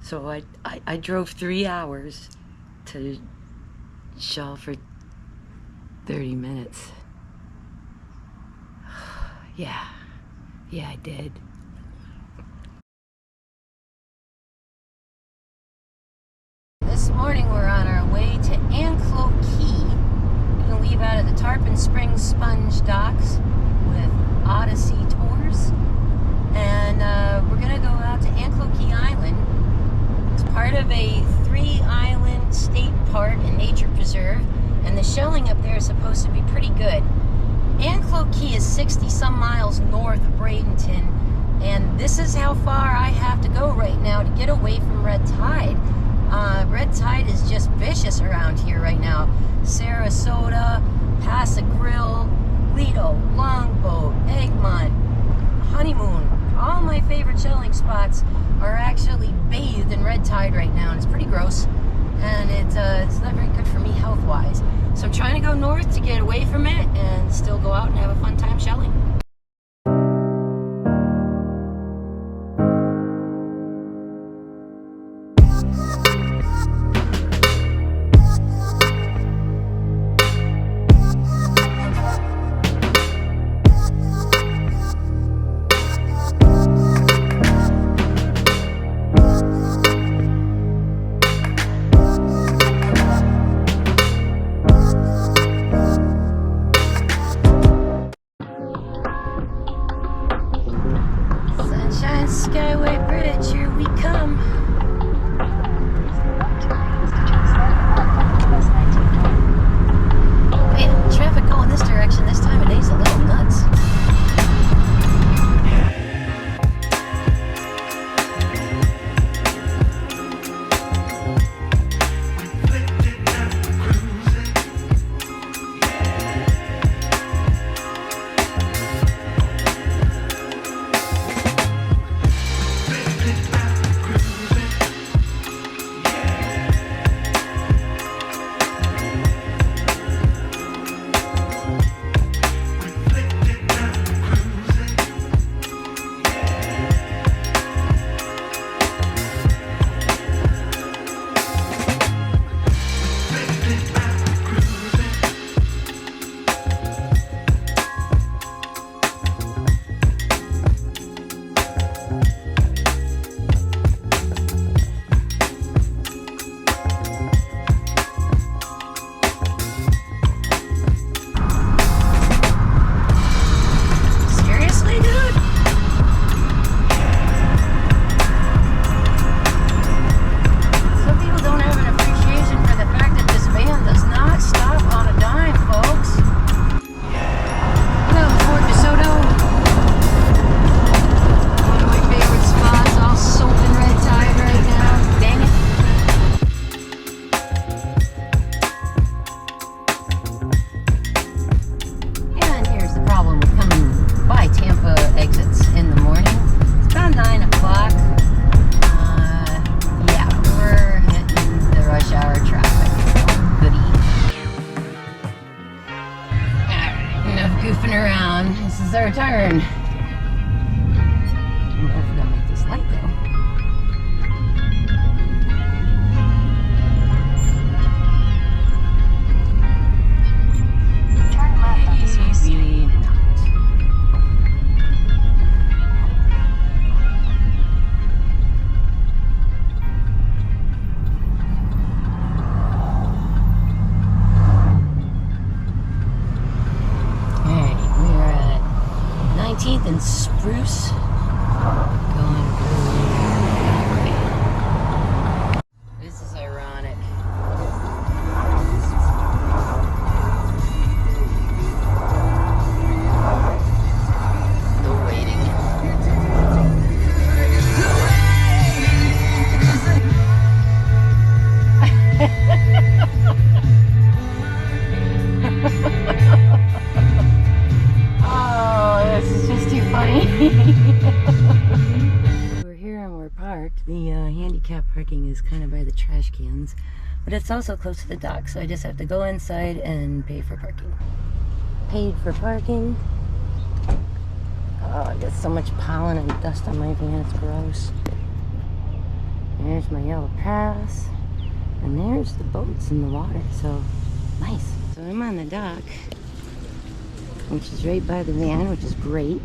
So I drove 3 hours to Shaw for 30 minutes. Yeah, I did. This morning we're on our way to Anclote Key. We're going to leave out of the Tarpon Springs sponge docks with Odyssey Tours. And we're going to go out to Anclote Key Island. It's part of a 3-island state park and nature preserve. And the shelling up there is supposed to be pretty good. Anclote Key is 60-some miles north of Bradenton. And this is how far I have to go right now to get away from red tide. Red tide is just vicious around here right now. Sarasota, Paso Grill, Lido, Longboat, Egmont, Honeymoon. All my favorite shelling spots are actually bathed in red tide right now, and it's pretty gross. And it's not very good for me health-wise. So I'm trying to go north to get away from it and still go out and have a fun time shelling. Skyway Bridge, here we come. Man, traffic going this direction this time of day is a little nuts. Around. This is our turn. I don't know if we're gonna make this light though. Turn left on this way. And Spruce going really. This is ironic. The waiting. We're here and we're parked. The handicap parking is kind of by the trash cans, but it's also close to the dock, so I just have to go inside and pay for parking. Paid for parking. Oh, I got so much pollen and dust on my van, it's gross. There's my yellow pass. And there's the boats in the water, so nice. So I'm on the dock, which is right by the van, which is great.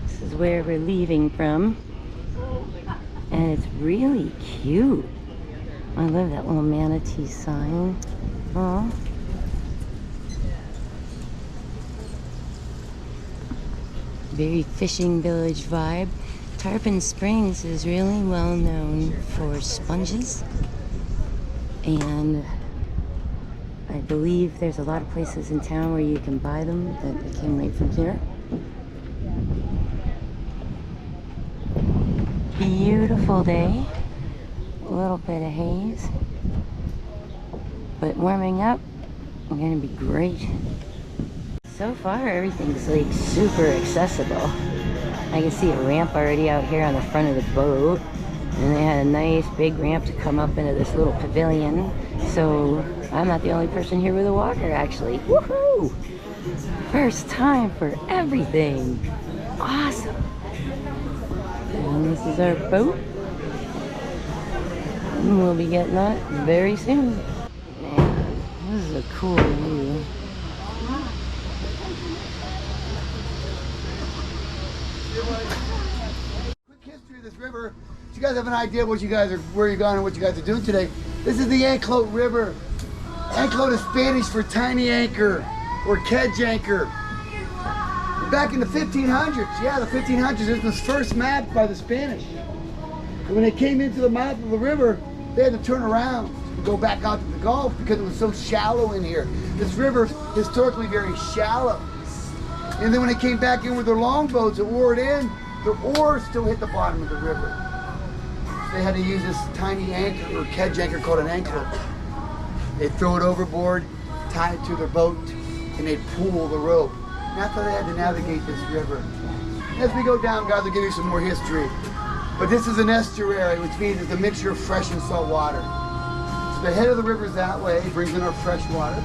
This is where we're leaving from. And it's really cute. I love that little manatee sign. Oh. Very fishing village vibe. Tarpon Springs is really well known for sponges, and I believe there's a lot of places in town where you can buy them that came right from here. Beautiful day, a little bit of haze, but warming up, gonna be great. So far everything's like super accessible. I can see a ramp already out here on the front of the boat, and they had a nice big ramp to come up into this little pavilion, so I'm not the only person here with a walker actually. Woohoo! First time for everything. Awesome. And this is our boat, and we'll be getting on it very soon. Man, this is a cool view. Quick history of this river, so you guys have an idea what you guys are, where you're going and what you guys are doing today. This is the Anclote River. Anclote is Spanish for tiny anchor or kedge anchor. Back in the 1500s, yeah, the 1500s, this was first mapped by the Spanish. And when they came into the mouth of the river, they had to turn around and go back out to the Gulf because it was so shallow in here. This river is historically very shallow. And then when they came back in with their longboats and oared in, their oars still hit the bottom of the river. So they had to use this tiny anchor or kedge anchor called an anclote. They'd throw it overboard, tie it to their boat, and they'd pull the rope. And that's how they had to navigate this river. As we go down, guys, I'll give you some more history. But this is an estuary, which means it's a mixture of fresh and salt water. So the head of the river is that way, it brings in our fresh water.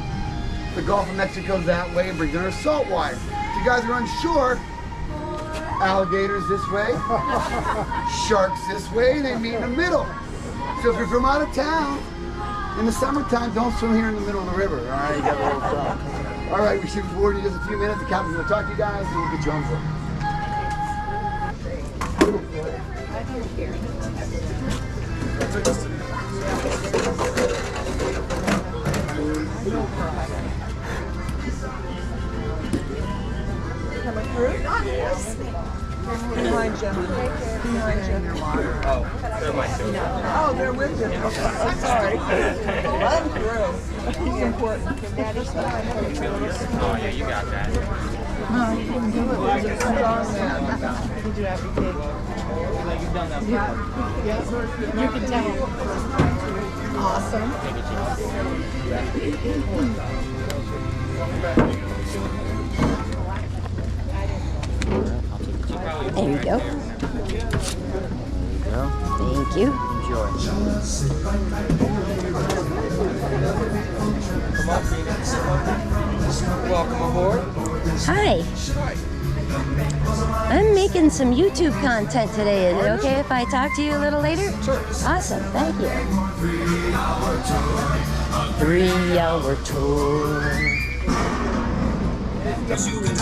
The Gulf of Mexico is that way, it brings in our salt water. If you guys are unsure, alligators this way, sharks this way, they meet in the middle. So if you're from out of town, in the summertime, don't swim here in the middle of the river, all right? You got a little problem. All right, we should be board in just a few minutes. The captain's gonna talk to you guys, and we'll get you on board. Coming through? Yes. Behind you. Behind you. Oh, they're my two. Oh, they're with you. I'm sorry. I'm through. He's important. Oh, yeah, you got that. No, you didn't do it. There's a foot on there. Did you have to take? You've done that before. Yeah. You can tell. Awesome. There you go. Thank you. Enjoy. Welcome aboard. Hi. I'm making some YouTube content today. Is it okay if I talk to you a little later? Sure. Awesome. Thank you. 3-hour tour.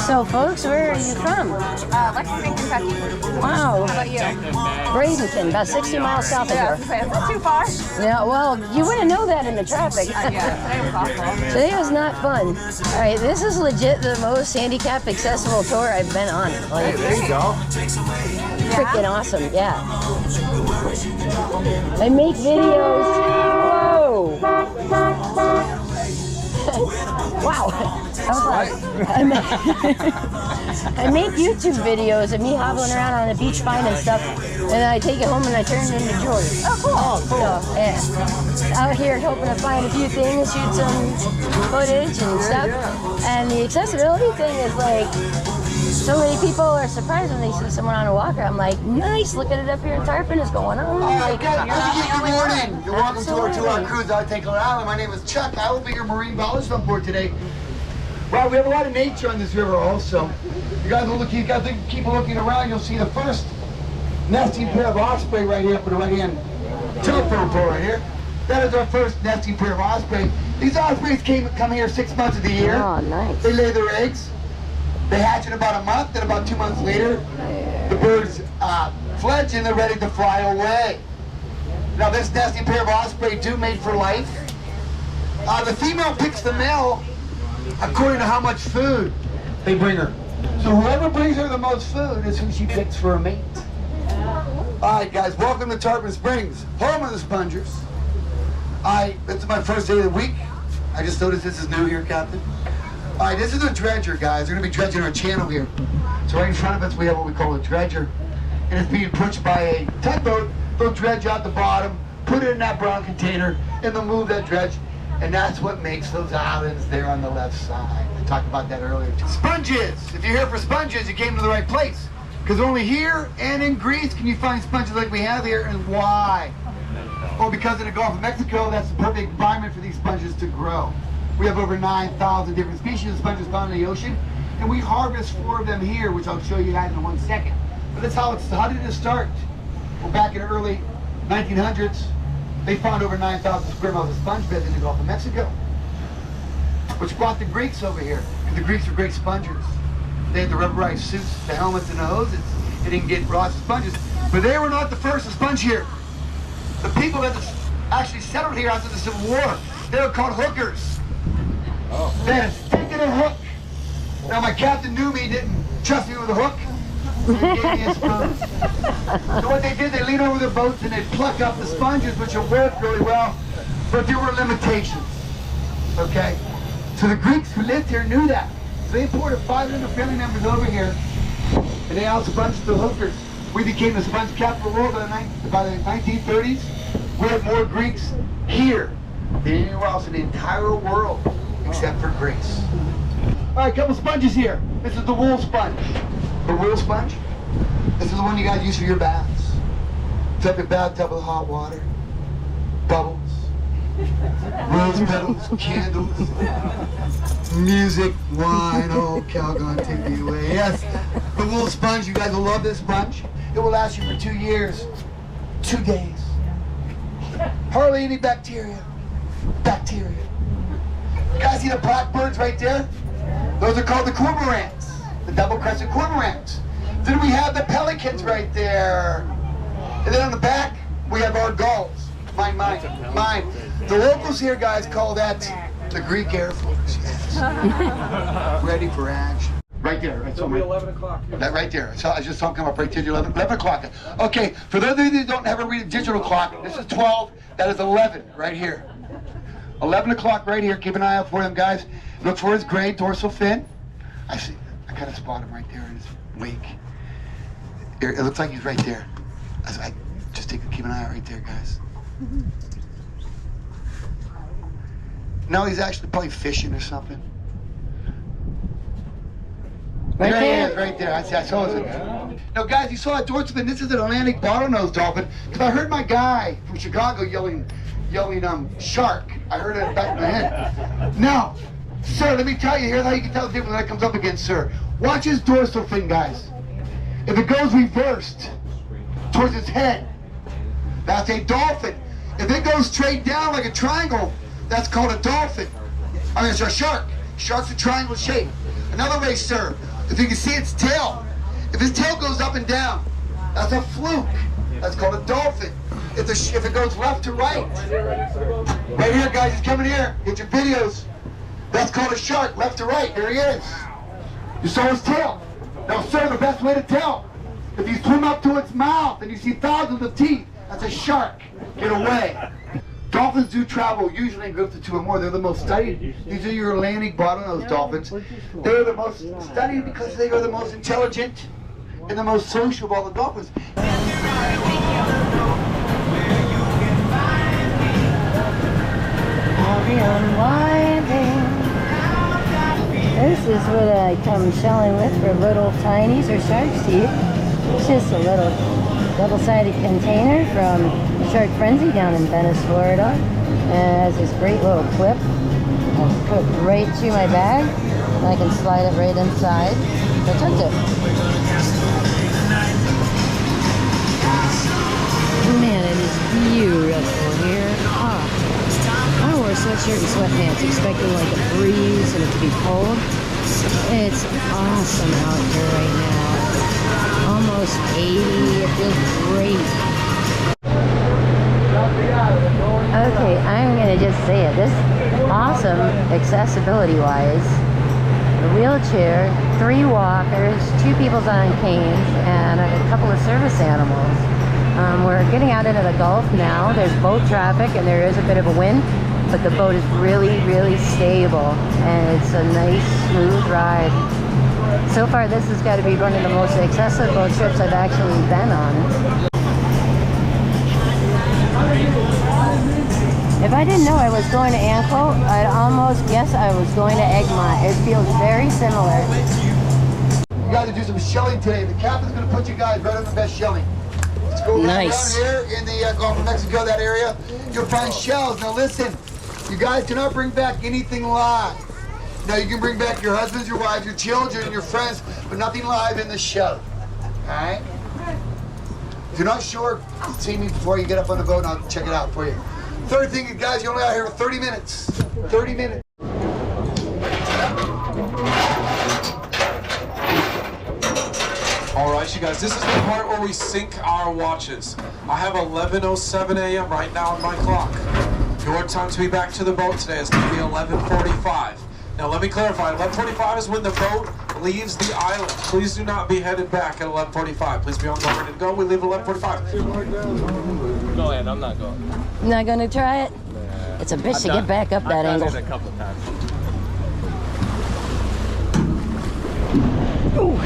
So, folks, where are you from? Lexington, Kentucky. Wow. How about you? Bradenton, about 60 miles south of here. It's not too far. Yeah, well, you wouldn't know that in the traffic. Yeah, today was awful. Today was not fun. All right, this is legit the most handicap accessible tour I've been on. Like, There you go. freaking awesome, yeah. I make videos. Whoa. Wow. That was loud. I make YouTube videos of me hobbling around on the beach finding stuff, and then I take it home and I turn it into jewelry. Oh, cool. So, yeah. Out here hoping to find a few things, shoot some footage and stuff. And the accessibility thing is like, so many people are surprised when they see someone on a walker. I'm like, nice, look at it up here in Tarpon, it's going on. Like, Good morning. You're welcome to our Absolutely. cruise out of Tankland Island. My name is Chuck. I will be your marine biologist on board today. Well, we have a lot of nature on this river also. You guys will look, you guys keep looking around, you'll see the first nesting pair of osprey right here for the right-hand telephone pole right here. That is our first nesting pair of osprey. These ospreys come here 6 months of the year. Oh, nice. They lay their eggs. They hatch in about a month, and about 2 months later, the birds fledge and they're ready to fly away. Now this nesting pair of osprey do mate for life. The female picks the male according to how much food they bring her. So whoever brings her the most food is who she picks for a mate. Alright guys, welcome to Tarpon Springs, home of the spongers. This is my first day of the week. I just noticed this is new here, Captain. Alright, this is a dredger, guys. We're going to be dredging our channel here. So right in front of us we have what we call a dredger. And it's being pushed by a tugboat. They'll dredge out the bottom, put it in that brown container, and they'll move that dredge. And that's what makes those islands there on the left side. I talked about that earlier. Sponges! If you're here for sponges, you came to the right place. Because only here and in Greece can you find sponges like we have here, and why? Well, because in the Gulf of Mexico, that's the perfect environment for these sponges to grow. We have over 9,000 different species of sponges found in the ocean, and we harvest 4 of them here, which I'll show you that in 1 second. But that's how did it start? Well, back in the early 1900s, they found over 9,000 square miles of sponge beds in the Gulf of Mexico, which brought the Greeks over here, because the Greeks were great spongers. They had the rubberized suits, the helmets, and the hoses. They didn't get lots of sponges, but they were not the first to sponge here. The people that actually settled here after the Civil War, they were called hookers. They had a stick and a hook. Now my captain knew me, didn't trust me with a hook, so he gave me a spoon. So what they did, they leaned over the boats and they'd pluck up the sponges, which will work really well, but there were limitations, okay? So the Greeks who lived here knew that. So they imported 500 family members over here, and they out sponged the hookers. We became the sponge capital of the world by the 1930s. We had more Greeks here than anywhere else in the entire world, except for Greece. All right, couple sponges here. This is the wool sponge. The wool sponge. This is the one you guys use for your baths. It's like a bathtub with hot water, bubbles, rose petals, candles, music, wine. Oh, Calgon, take me away. Yes, the wool sponge. You guys will love this sponge. It will last you for 2 years, 2 days. Hardly any bacteria. Bacteria. You guys see the blackbirds right there? Those are called the cormorants, the double-crested cormorants. Then we have the pelicans right there. And then on the back, we have our gulls. Mine. The locals here, guys, call that the Greek Air Force. Yes. Ready for action. Right there. Right, It'll be 11 o'clock. that right there. So I just saw it come up right to 11 o'clock. Okay, for those of you that don't have a digital clock, this is 12, that is 11 right here. 11 o'clock right here. Keep an eye out for them, guys. Look for his gray dorsal fin. I see. I kind of spot him right there in his wake. It looks like he's right there. I just keep an eye out right there, guys. No, he's actually probably fishing or something. Right there he there. is, right there. I saw it. Now, guys, you saw that dorsal fin. This is an Atlantic bottlenose dolphin. Because I heard my guy from Chicago yelling, shark. I heard it back in my head. Now, sir, let me tell you, here's how you can tell the difference when that comes up again, sir. Watch his dorsal fin, guys. If it goes reversed towards his head, that's a dolphin. If it goes straight down like a triangle, that's called a dolphin. I mean, it's a shark. Shark's a triangle shape. Another way, sir, if you can see its tail, if his tail goes up and down, that's a fluke. That's called a dolphin. If it goes left to right, right here, guys, he's coming here. Get your videos. That's called a shark, left to right. Here he is. You saw his tail. Now, sir, the best way to tell, if you swim up to its mouth and you see thousands of teeth, that's a shark. Get away. Dolphins do travel usually in groups of 2 or more. They're the most studied. These are your Atlantic bottlenose dolphins. They're the most studied because they are the most intelligent and the most social of all the dolphins. This is what I come shelling with for little tinies or sharks to eat. It's just a little double-sided container from Shark Frenzy down in Venice, Florida. And it has this great little clip. I put right to my bag, and I can slide it right inside. Protect it. t-shirt and sweatpants, expecting like a breeze and it to be cold. It's awesome out here right now. Almost 80. It feels great. Okay, I'm gonna just say it. This is awesome accessibility-wise. A wheelchair, 3 walkers, 2 people on canes, and a couple of service animals. We're getting out into the Gulf now. There's boat traffic and there is a bit of a wind, but the boat is really, really stable and it's a nice, smooth ride. So far, this has got to be one of the most accessible trips I've actually been on. If I didn't know I was going to Anclote, I'd almost guess I was going to Egmont. It feels very similar. You guys will do some shelling today. The captain's going to put you guys right on the best shelling. Let's go Nice. down here in the Gulf of Mexico, that area. You'll find shells. Now listen, you guys cannot bring back anything live. Now you can bring back your husbands, your wives, your children, your friends, but nothing live in the shell. All right? If you're not sure, see me before you get up on the boat and I'll check it out for you. Third thing, you guys, you're only out here for 30 minutes. 30 minutes. All right, you guys, this is the part where we sync our watches. I have 11:07 a.m. right now on my clock. Your time to be back to the boat today is going to be 11:45. Now, let me clarify. 11:45 is when the boat leaves the island. Please do not be headed back at 11:45. Please be on the ready to go. We leave at 11:45. Go ahead, I'm not going. Not gonna try it? It's a bitch to get back up that angle. I've done it a couple of times. Ooh.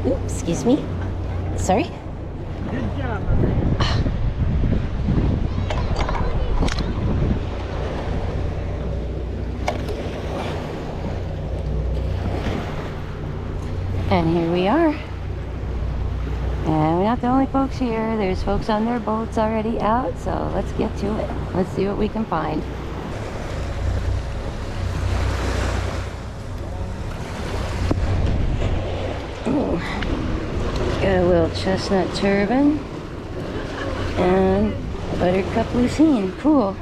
Ooh, excuse me. Sorry. Good job. And here we are. And we're not the only folks here. There's folks on their boats already out, so let's get to it. Let's see what we can find. Ooh. Got a little chestnut turban and buttercup lucine. Cool.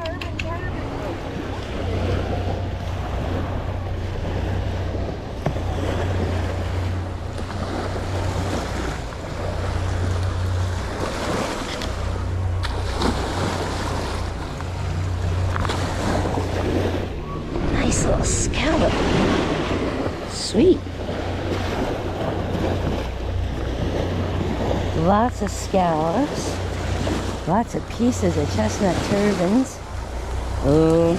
Nice little scallop. Sweet. Lots of scallops. Lots of pieces of chestnut turbans. Oh,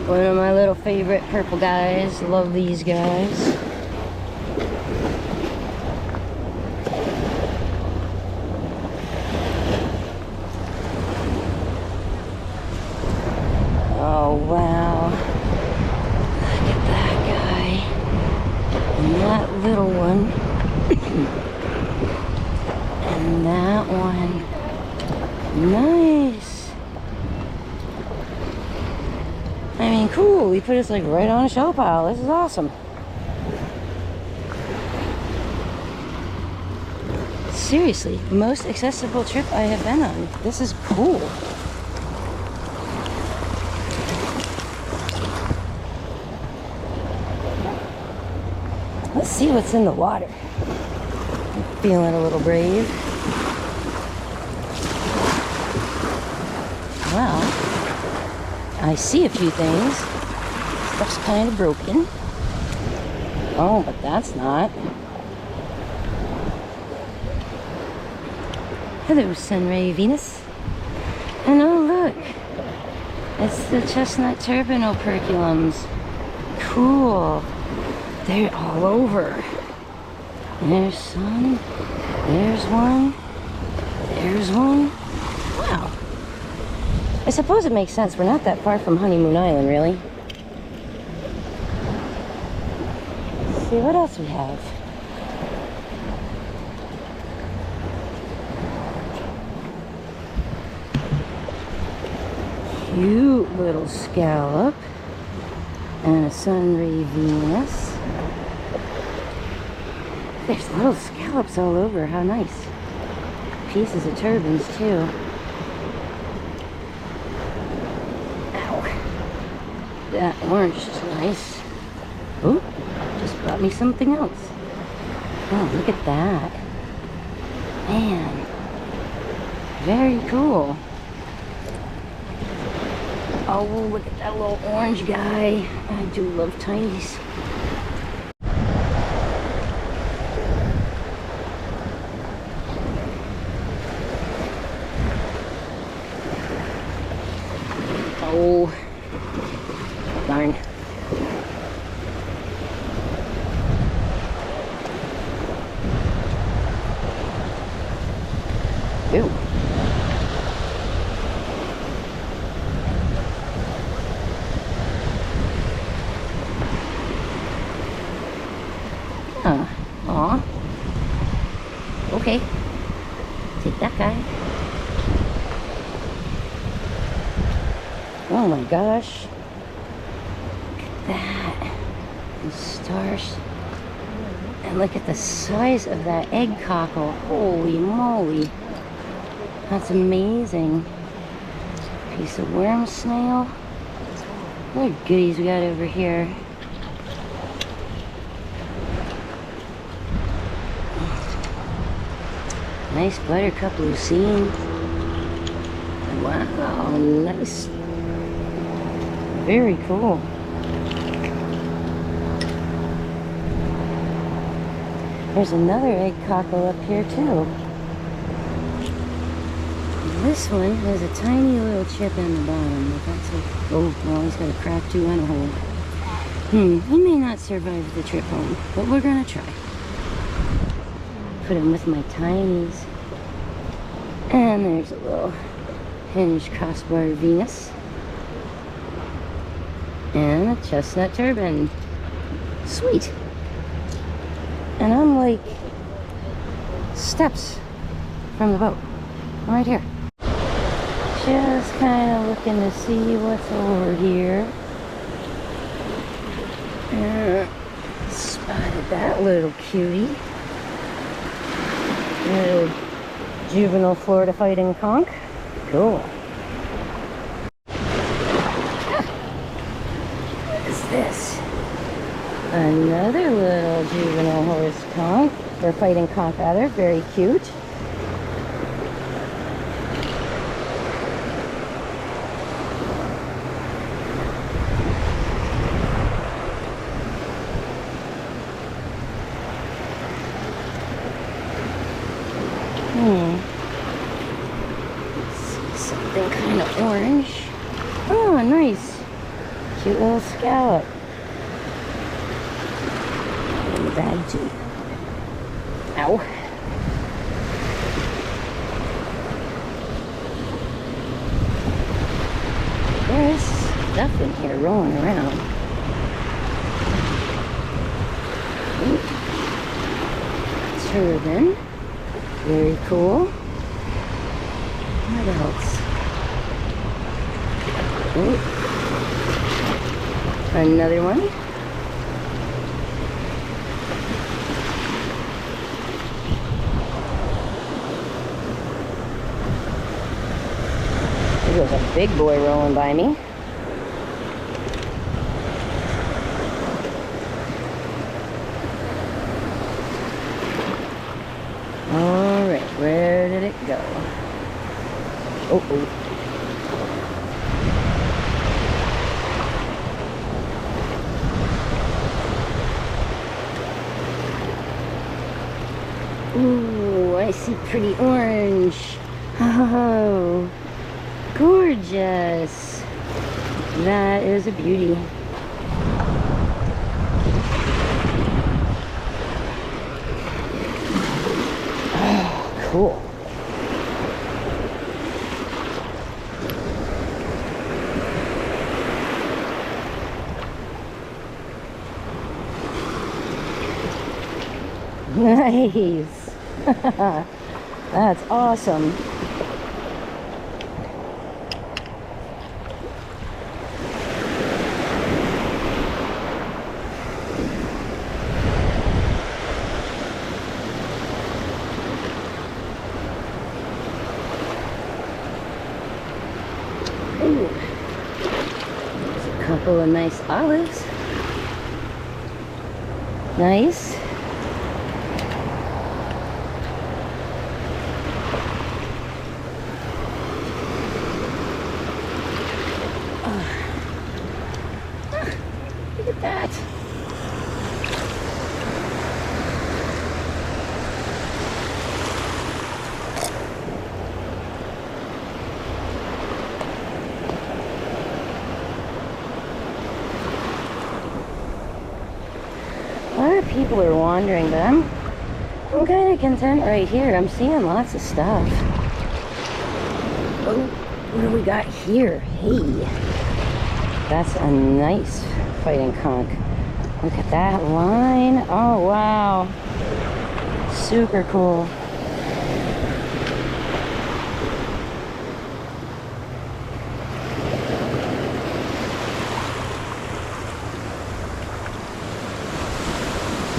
one of my little favorite purple guys. Love these guys. Oh, wow. Look at that guy. And that little one. And that one. Nice. I mean, cool. We put us like right on a show pile. This is awesome. Seriously, most accessible trip I have been on. This is cool. Let's see what's in the water. I'm feeling a little brave. Well, I see a few things. Stuff's kind of broken. Oh, but that's not. Hello, Sunray Venus. And oh, look. It's the chestnut turban operculums. Cool. They're all over. There's some. There's one. There's one. Wow. I suppose it makes sense. We're not that far from Honeymoon Island, really. Let's see what else we have. Cute little scallop. And a Sunray Venus. There's little scallops all over. How nice. Pieces of turbans too. Ow. That orange is nice. Oh, just brought me something else. Oh, look at that. Man. Very cool. Oh, look at that little orange guy. I do love tinies. Oh, darn. Ew. Aw. Okay. Take that guy. Oh my gosh. Look at that. The stars. And look at the size of that egg cockle. Holy moly. That's amazing. Piece of worm snail. What goodies we got over here. Nice buttercup lucine. Wow, nice. Very cool. There's another egg cockle up here too. This one has a tiny little chip in the bottom. But that's like, oh, well, he's got a crack too and a hole. He may not survive the trip home, but we're gonna try. Put him with my tinies. And there's a little hinged crossbar Venus. And a chestnut turban. Sweet. And I'm like steps from the boat. I'm right here. Just kind of looking to see what's over here. Spotted that little cutie. Little juvenile Florida fighting conch. Cool. What is this? Another little juvenile horse conch, or fighting conch rather. Very cute. Something kind of orange. Oh, nice. Cute little scallop. In the bag too. Ow. There's stuff in here rolling around. Ooh. Turban. Very cool. What else? Ooh. Another one. There's a big boy rolling by me. All right, where did it go? Oh, oh. Ooh, I see pretty orange. Oh, gorgeous. That is a beauty. Oh, cool. Nice. That's awesome. Couple of nice olives. Nice. Look at that. A lot of people are wandering, but I'm kind of content right here. I'm seeing lots of stuff. Oh, what do we got here? Hey, that's a nice fighting conch. Look at that line. Oh, wow. Super cool.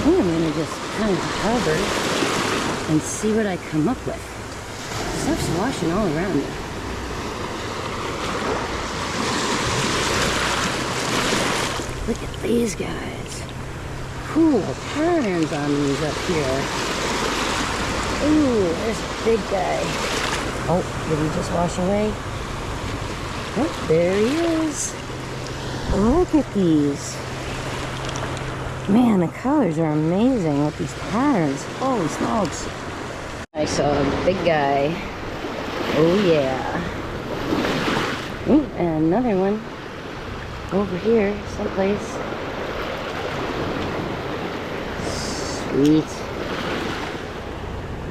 I'm gonna just kind of hover and see what I come up with. Stuff's washing all around me. Look at these guys. Cool patterns on these up here. Ooh, there's a big guy. Oh, did he just wash away? Oh, there he is. Look at these. Man, the colors are amazing with these patterns. Holy smokes. I saw a big guy. Oh yeah. Ooh, and another one over here someplace. Sweet.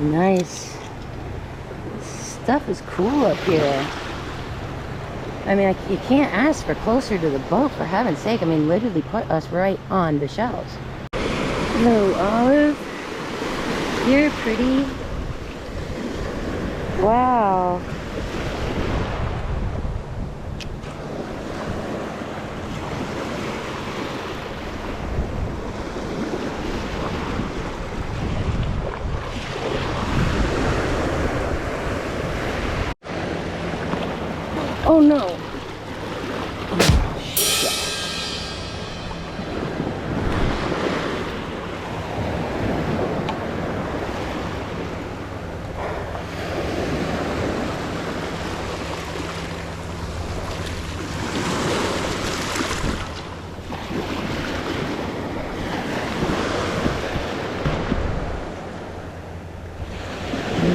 Nice. Stuff is cool up here. I mean, you can't ask for closer to the boat, for heaven's sake. I mean, literally put us right on the shelves. Hello, Olive. You're pretty. Wow. Oh no.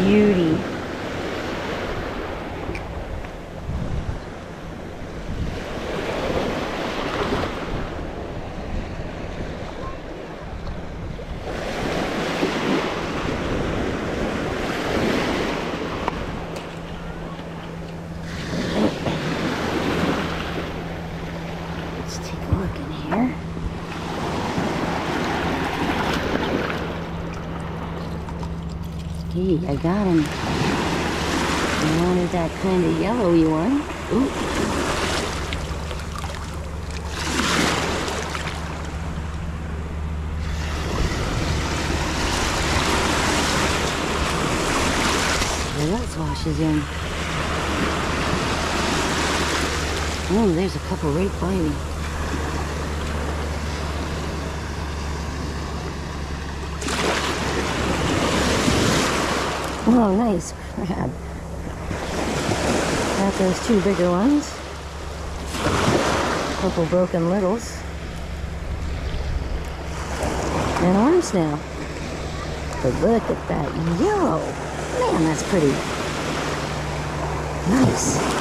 Beauty. Let's take a look in here. Hey, I got him. I wanted that kind of yellowy one. Ooh. Well, that washes in. Oh, there's a couple right by me. Oh, nice crab. Got those two bigger ones. A couple broken littles. And arm snail. But look at that yellow. Man, that's pretty. Nice.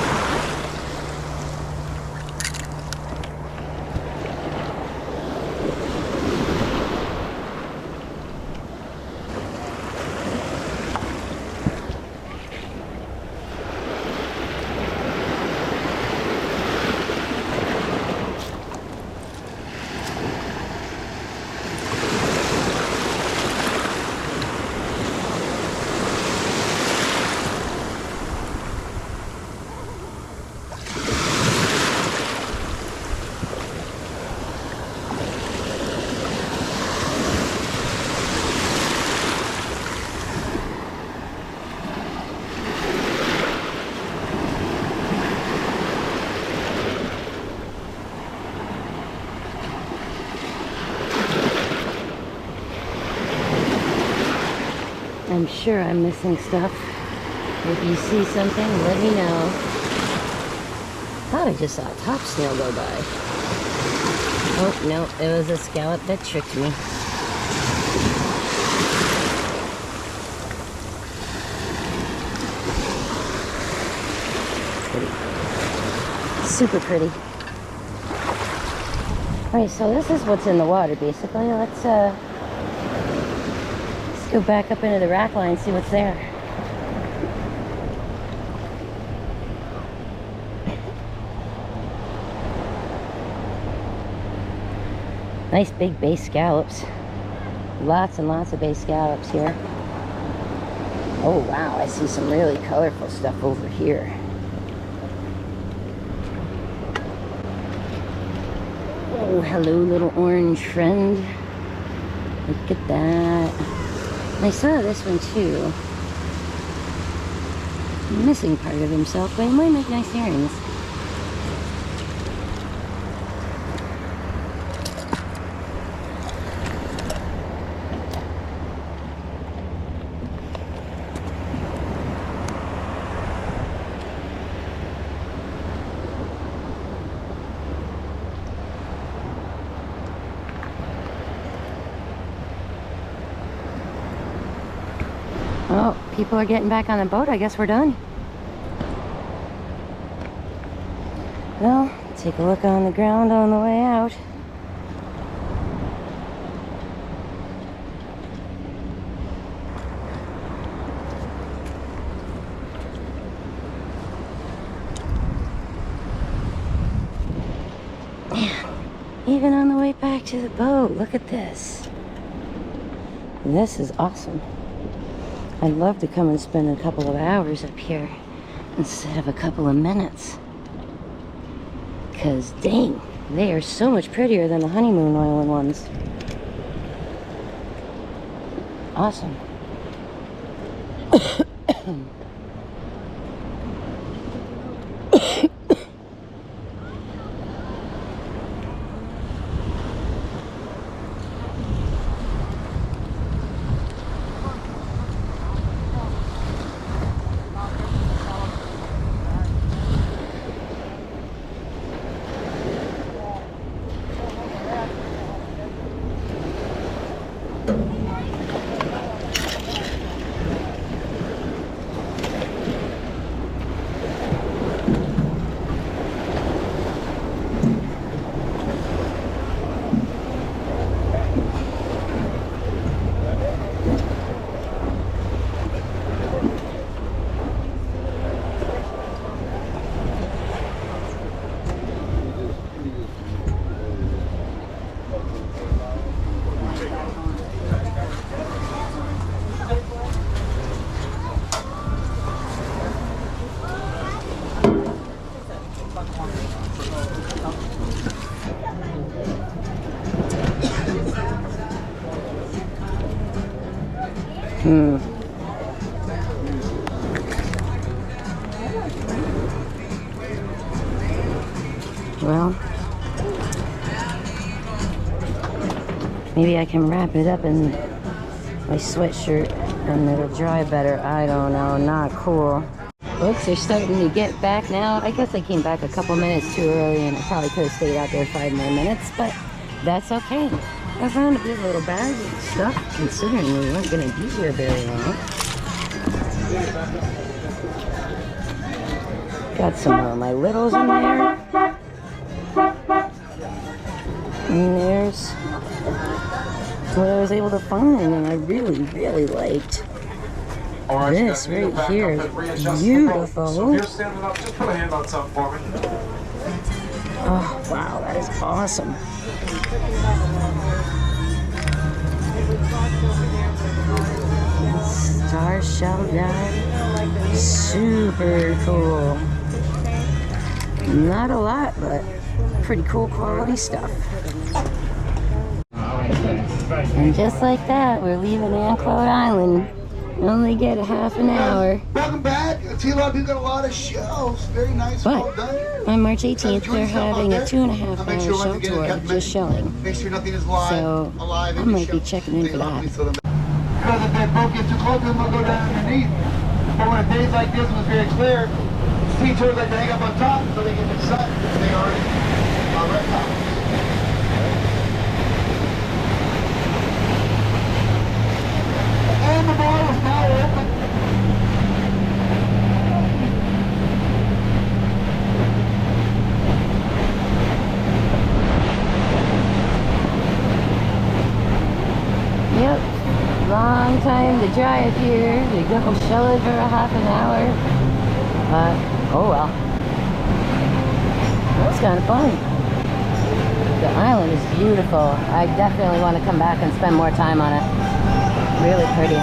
I'm sure I'm missing stuff. If you see something, let me know. Thought I just saw a top snail go by. Oh, no, it was a scallop that tricked me. Pretty. Super pretty. Alright, so this is what's in the water, basically. Let's go back up into the rack line and see what's there. Nice big bay scallops. Lots and lots of bay scallops here. Oh wow, I see some really colorful stuff over here. Oh, hello little orange friend. Look at that. I saw this one too. Missing part of himself, but he might make nice earrings. Oh, people are getting back on the boat. I guess we're done. Well, take a look on the ground on the way out. Even on the way back to the boat, look at this. This is awesome. I'd love to come and spend a couple of hours up here instead of a couple of minutes. Because dang, they are so much prettier than the honeymoon island ones. Awesome. Well, maybe I can wrap it up in my sweatshirt and it'll dry better. I don't know, not cool. Folks are starting to get back now. I guess I came back a couple minutes too early and I probably could have stayed out there 5 more minutes, but that's okay. I found a big little bag of stuff considering we weren't going to be here very long. Got some of my littles in there. And there's what I was able to find and I really, really liked. This right here is beautiful. So if you're standing up, just put a hand on something for me. Oh, wow, that is awesome. Star shell guy. Super cool. Not a lot, but pretty cool quality stuff. And just like that, we're leaving Anclote Island. We only get a half an hour. Welcome back. I see a lot of people got a lot of shows. Very nice. Well done. On March 18th, they're having a 2.5-hour show tour, just showing. Make sure nothing is live, So alive I might be checking in for that. because if that boat gets too close to them, they'll go down underneath. But when a day like this was very clear, sea turtles like to hang up on top so they get the sun. They already are reptiles. And the bar is now open. Yep, long time to drive here. We go shell it for a half an hour. Oh well. That was kind of fun. The island is beautiful. I definitely want to come back and spend more time on it. Really pretty.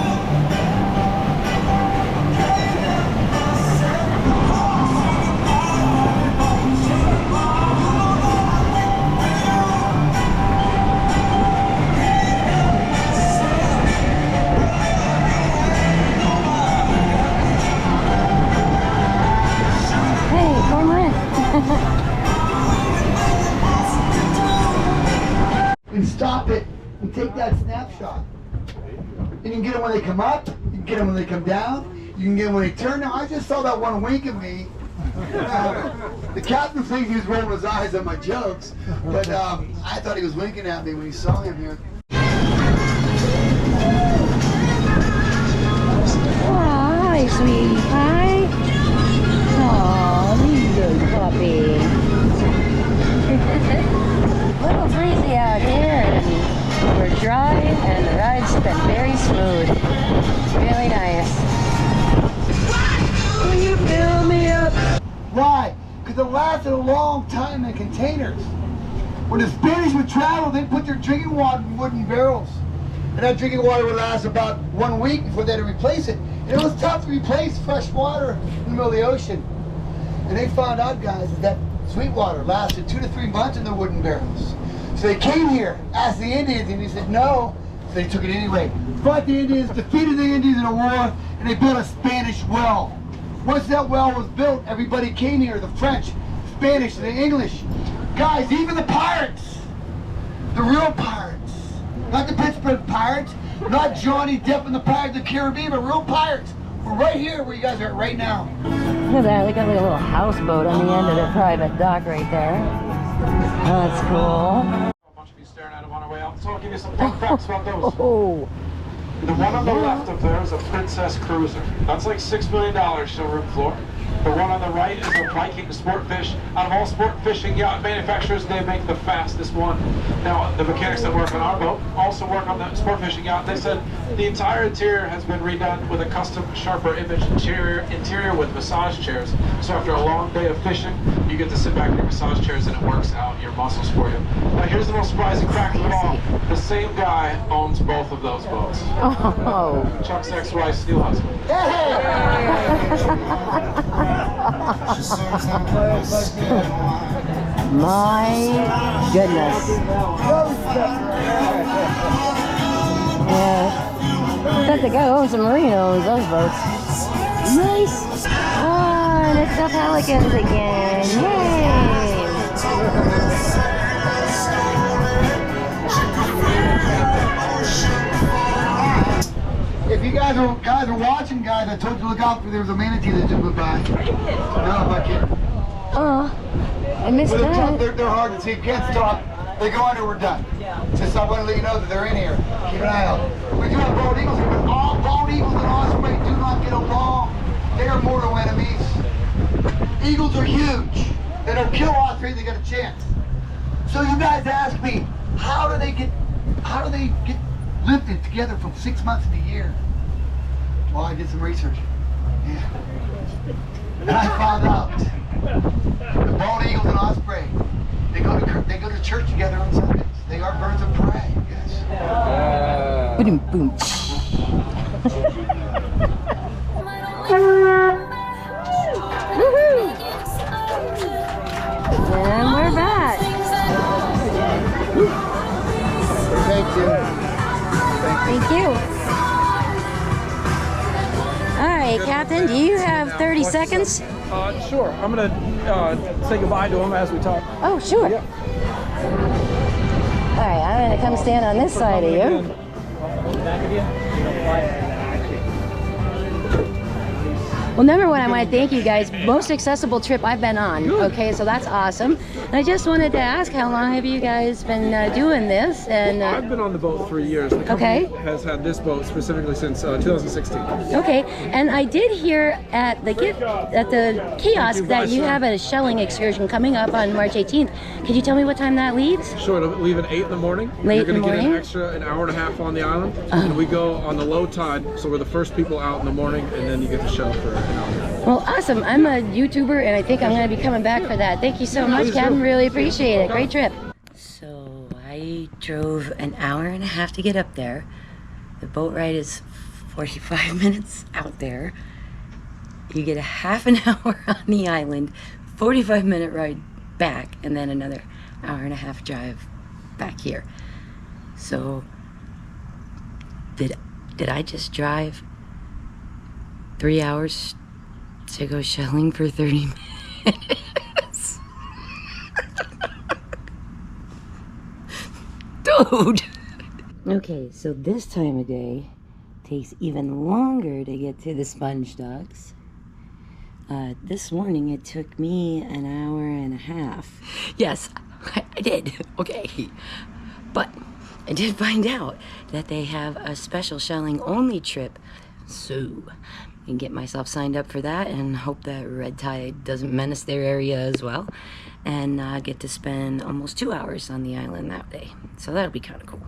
And stop it and take that snapshot. You can get them when they come up, you can get them when they come down, you can get them when they turn. Now I just saw that one wink at me. The captain thinks he was rolling his eyes at my jokes, but I thought he was winking at me when he saw him here. Hi, sweetie. Hi. Aw, you good puppy. Little breezy out here, and we're dry, and the ride's been very smooth. Really nice. Will you fill me up? Why? Because it lasted a long time in containers. When the Spanish would travel, they'd put their drinking water in wooden barrels. And that drinking water would last about 1 week before they had to replace it. And it was tough to replace fresh water in the middle of the ocean. And they found out, guys, that sweet water lasted 2 to 3 months in the wooden barrels. So they came here, asked the Indians, and they said no. So they took it anyway. Fought the Indians, defeated the Indians in a war, and they built a Spanish well. Once that well was built, everybody came here, the French, Spanish, the English. Guys, even the pirates, the real pirates, not the Pittsburgh Pirates, not Johnny Depp and the Pirates of the Caribbean, but real pirates. We're right here where you guys are at right now. Look at that, they got like a little houseboat on the end of the private dock right there. Oh, that's cool. A bunch of you staring at them on our way out, so I'll give you some fun facts about those. Oh, The one on the left of there is a Princess Cruiser. That's like $6 million showroom floor. The one on the right is a Viking sport fish. Out of all sport fishing yacht manufacturers, they make the fastest one. Now, the mechanics that work on our boat also work on the sport fishing yacht. They said the entire interior has been redone with a custom sharper image interior with massage chairs. So after a long day of fishing, you get to sit back in your massage chairs and it works out your muscles for you. Now, here's the most surprising fact of it all. The same guy owns both of those boats. oh. Chuck's ex-wife, Steel Husband. My goodness. Yeah. I bet the guy who owns the marina owns those boats. Nice. Oh, and it's the pelicans again. Yay. If you guys are watching, guys, I told you to look out for there was a manatee that just went by. No, I'm not kidding. Oh, I missed that. They're hard to see. Can't stop. They go under, we're done. Just I want to let you know that they're in here. Keep an eye out. We do have bald eagles here, but all bald eagles and osprey do not get along. They are mortal enemies. Eagles are huge. They don't kill osprey, they got a chance. So you guys ask me, how do they get lifted together from 6 months to a year? Well, I did some research. Yeah. And I found out the bald eagles and osprey, they go to church together on Sundays. They are birds of prey, yes. Boom, boom. Woohoo! And we're back. Thank you. Thank you. All right, Captain, do you have 30 seconds? Sure. I'm going to say goodbye to him as we talk. Oh, sure. Yeah. All right, I'm going to come stand on this side of you. Back of you. Well, number one, I want to thank you guys. Most accessible trip I've been on. Good. Okay, so that's awesome. And I just wanted to ask, how long have you guys been doing this? And I've been on the boat 3 years. The company Okay. has had this boat specifically since 2016. okay, and I did hear at the kiosk that you have a shelling excursion coming up on March 18th. Could you tell me what time that leaves? Sure, it'll leave at 8 in the morning. Late You're in going the to get morning? an extra an hour and a half on the island. And we go on the low tide, so we're the first people out in the morning, and then you get the show for an hour. Well, awesome. I'm a YouTuber, and I think I'm going to be coming back for that. Thank you so much, Please Captain. do. Really appreciate it. Great trip. So I drove an hour and a half to get up there. The boat ride is 45 minutes out there. You get a half an hour on the island, 45-minute ride back, and then another hour and a half drive back here. So did I just drive 3 hours to go shelling for 30 minutes? Dude! Okay, so this time of day takes even longer to get to the sponge docks. This morning it took me an hour and a half. Yes, I did. Okay. But I did find out that they have a special shelling only trip. So I can get myself signed up for that and hope that red tide doesn't menace their area as well. And get to spend almost 2 hours on the island that day. So that'll be kind of cool.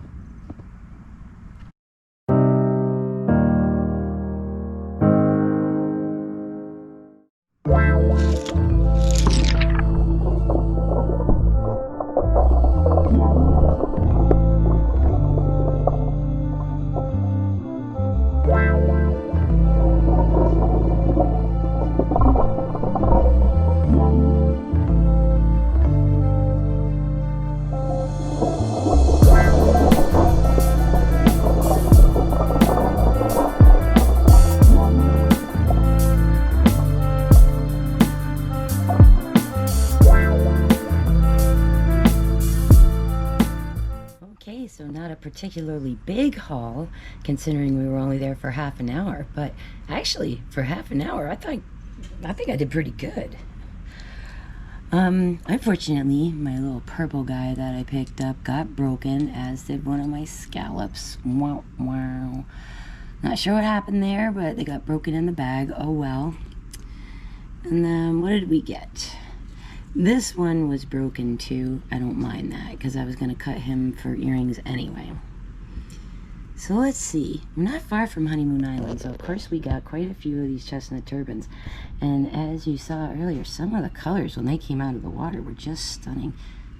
Okay, so not a particularly big haul, considering we were only there for half an hour. But actually, for half an hour, I think I did pretty good. Unfortunately, my little purple guy that I picked up got broken, as did one of my scallops. Wow, wow. Not sure what happened there, but they got broken in the bag. Oh well. And then what did we get? This one was broken too. I don't mind that because I was going to cut him for earrings anyway. So let's see. We're not far from Honeymoon Island, so of course we got quite a few of these chestnut turbans. And as you saw earlier, some of the colors when they came out of the water were just stunning.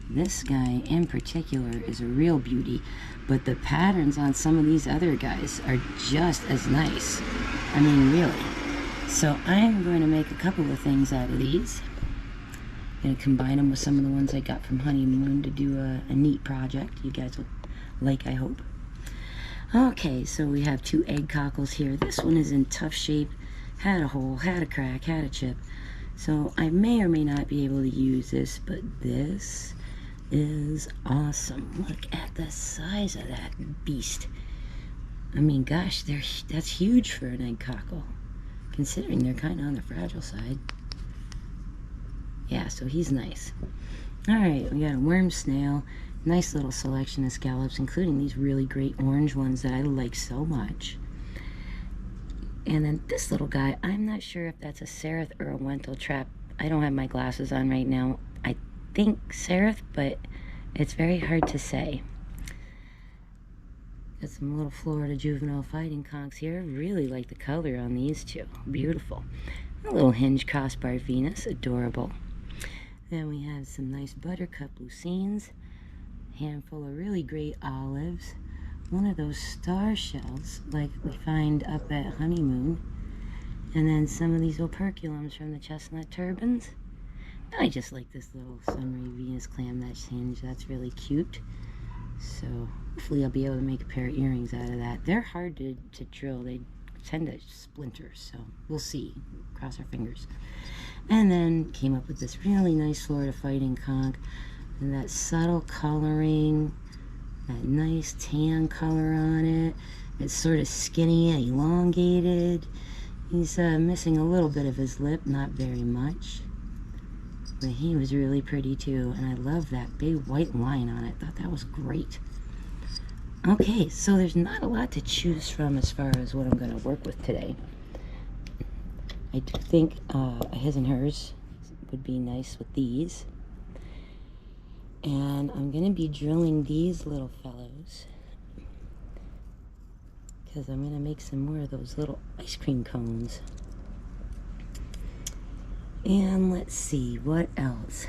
This guy in particular is a real beauty, but the patterns on some of these other guys are just as nice. I mean, really. So I'm going to make a couple of things out of these. Gonna combine them with some of the ones I got from Honeymoon to do a neat project you guys will like, I hope. Okay, so we have 2 egg cockles here. This one is in tough shape, had a hole, had a crack, had a chip. So I may or may not be able to use this, but this is awesome. Look at the size of that beast. I mean, gosh, that's huge for an egg cockle, considering they're kind of on the fragile side. Yeah, so he's nice. Alright, we got a worm snail. Nice little selection of scallops, including these really great orange ones that I like so much. And then this little guy, I'm not sure if that's a seraph or a Wental trap. I don't have my glasses on right now. I think seraph, but it's very hard to say. Got some little Florida juvenile fighting conchs here. Really like the color on these two. Beautiful. A little hinge crossbar Venus, adorable. Then we have some nice buttercup lucines, handful of really great olives, one of those star shells like we find up at Honeymoon, and then some of these operculums from the chestnut turbans. I just like this little summery Venus clam that's hinged. That's really cute. So hopefully I'll be able to make a pair of earrings out of that. They're hard to drill. They tend to splinter, so we'll see. Cross our fingers. And then came up with this really nice Florida fighting conch, and that subtle coloring, that nice tan color on it. It's sort of skinny and elongated. He's missing a little bit of his lip, not very much. But he was really pretty too, and I love that big white line on it. Thought that was great. Okay, so there's not a lot to choose from as far as what I'm going to work with today. I do think his and hers would be nice with these. And I'm going to be drilling these little fellows, because I'm going to make some more of those little ice cream cones. And let's see, what else?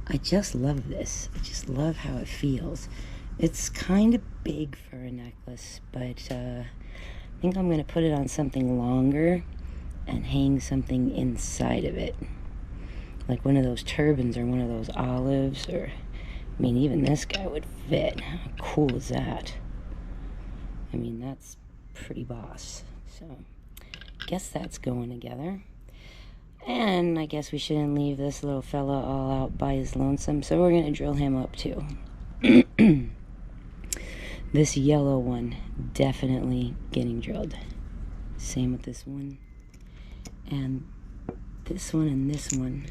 I just love this. I just love how it feels. It's kind of big for a necklace, but I think I'm going to put it on something longer and hang something inside of it. Like one of those turbans or one of those olives, or, I mean, even this guy would fit. How cool is that? I mean, that's pretty boss. So, guess that's going together. And I guess we shouldn't leave this little fella all out by his lonesome, so we're going to drill him up too. This yellow one, definitely getting drilled. Same with this one. And this one and this one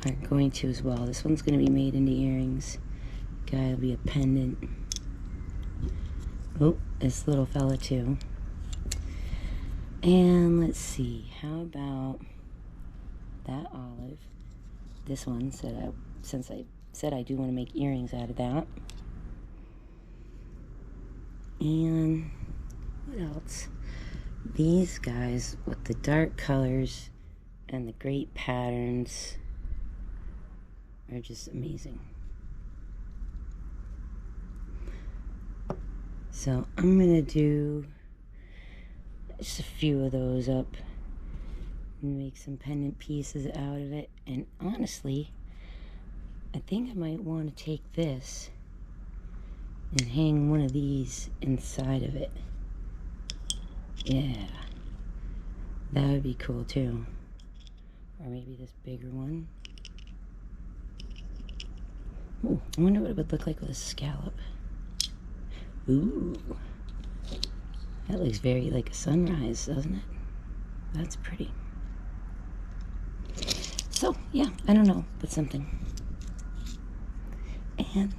are going to as well. This one's going to be made into earrings. Guy will be a pendant. Oh, this little fella too. And let's see, how about that olive? This one, since I said I do want to make earrings out of that. And what else? These guys with the dark colors and the great patterns are just amazing. So I'm gonna do just a few of those up and make some pendant pieces out of it. And honestly, I think I might want to take this and hang one of these inside of it. Yeah, that would be cool too. Or maybe this bigger one. Ooh, I wonder what it would look like with a scallop. Ooh, that looks very like a sunrise, doesn't it? That's pretty. So, yeah, I don't know, but something. And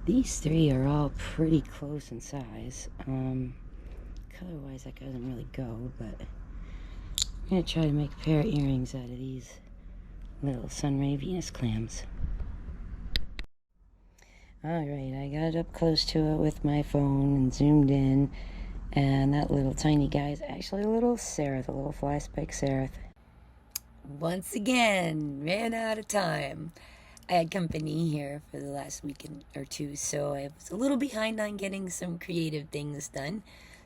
these three are all pretty close in size. Color-wise, that doesn't really go, but I'm going to try to make a pair of earrings out of these little Sunray Venus clams. Alright, I got up close to it with my phone and zoomed in, and that little tiny guy is actually a little seraph, a little fly speck seraph. Once again, ran out of time. I had company here for the last week or two, so I was a little behind on getting some creative things done.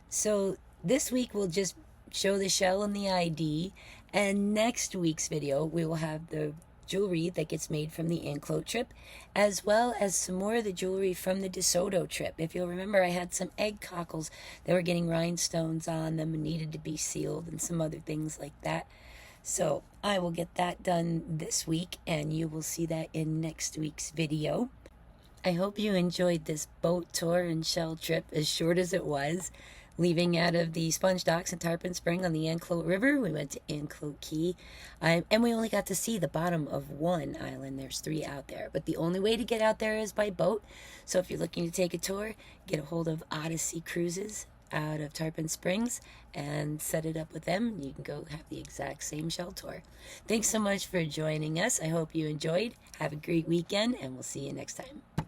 So this week we'll just show the shell and the ID, and next week's video we will have the jewelry that gets made from the Anclote trip, as well as some more of the jewelry from the Desoto trip. If you'll remember, I had some egg cockles that were getting rhinestones on them and needed to be sealed, and some other things like that. So I will get that done this week, and you will see that in next week's video. I hope you enjoyed this boat tour and shell trip, as short as it was. Leaving out of the sponge docks in Tarpon Springs on the Anclote River, we went to Anclote Key, and we only got to see the bottom of one island. There's 3 out there, but the only way to get out there is by boat. So if you're looking to take a tour, get a hold of Odyssey Cruises out of Tarpon Springs and set it up with them. You can go have the exact same shell tour. Thanks so much for joining us. I hope you enjoyed. Have a great weekend, and we'll see you next time.